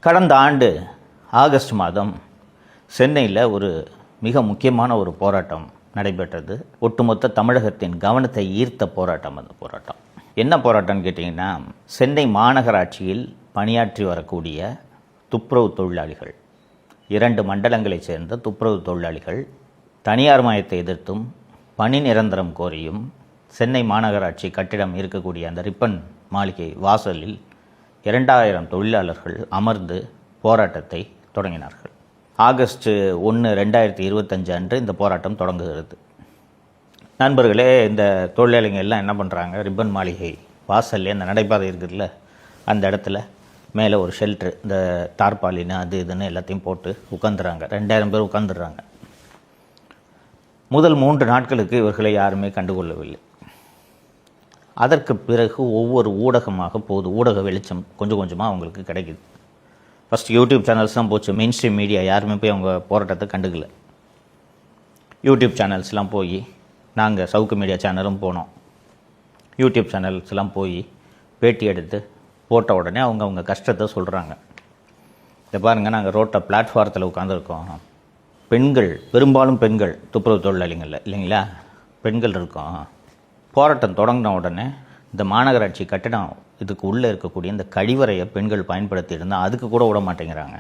கடந்த ஆண்டு ஆகஸ்ட் மாதம் சென்னையில் ஒரு மிக முக்கியமான ஒரு போராட்டம் நடைபெற்றது. ஒட்டுமொத்த தமிழகத்தின் கவனத்தை ஈர்த்த போராட்டம். அந்த போராட்டம் என்ன போராட்டம்னு கேட்டிங்கன்னா, சென்னை மாநகராட்சியில் பணியாற்றி வரக்கூடிய துப்புரவு தொழிலாளிகள், 2 மண்டலங்களைச் சேர்ந்த துப்புரவு தொழிலாளிகள் தனியார் மயத்தை எதிர்த்தும் பணி நிரந்தரம் கோரியும் சென்னை மாநகராட்சி கட்டிடம் இருக்கக்கூடிய அந்த ரிப்பன் மாளிகை வாசலில் 2000 தொழிலாளர்கள் அமர்ந்து போராட்டத்தை தொடங்கினார்கள். ஆகஸ்ட் 1, 2025 அன்று இந்த போராட்டம் தொடங்குகிறது. நண்பர்களே, இந்த தொழிலாளிகள் எல்லாம் என்ன பண்ணுறாங்க, ரிப்பன் மாளிகை வாசல்லே அந்த நடைபாதை இருக்குதுல்ல, அந்த இடத்துல மேலே ஒரு ஷெல்ட்ரு, இந்த தார்பாலின்னு அது இதுன்னு எல்லாத்தையும் போட்டு உட்காந்துறாங்க. 2000 பேர் உட்காந்துடுறாங்க. முதல் 3 நாட்களுக்கு இவர்களை யாருமே கண்டுகொள்ளவில்லை. அதற்கு பிறகு ஒவ்வொரு ஊடகமாக போகுது. ஊடக வெளிச்சம் கொஞ்சம் கொஞ்சமாக அவங்களுக்கு கிடைக்குது. ஃபஸ்ட்டு யூடியூப் சேனல்ஸ் தான் போச்சு. மெயின் ஸ்ட்ரீம் மீடியா யாருமே போய் அவங்க போராட்டத்தை கண்டுக்கல. யூடியூப் சேனல்ஸ்லாம் போய், நாங்கள் சவுக்கு மீடியா சேனலும் போனோம். யூடியூப் சேனல்ஸ்லாம் போய் பேட்டி எடுத்து போட்ட உடனே அவங்க கஷ்டத்தை சொல்கிறாங்க. இதை பாருங்கள், நாங்கள் ரோட்டை பிளாட்ஃபாரத்தில் உட்காந்துருக்கோம். பெண்கள், பெரும்பாலும் பெண்கள், துப்புரவு தொழிலாளிகள் இல்லைங்களா, பெண்கள் இருக்கோம். போராட்டம் தொடங்கின உடனே இந்த மாநகராட்சி கட்டிடம் இதுக்கு உள்ளே இருக்கக்கூடிய இந்த கழிவறையை பெண்கள் பயன்படுத்தி இருந்தால் அதுக்கு கூட விட மாட்டேங்கிறாங்க.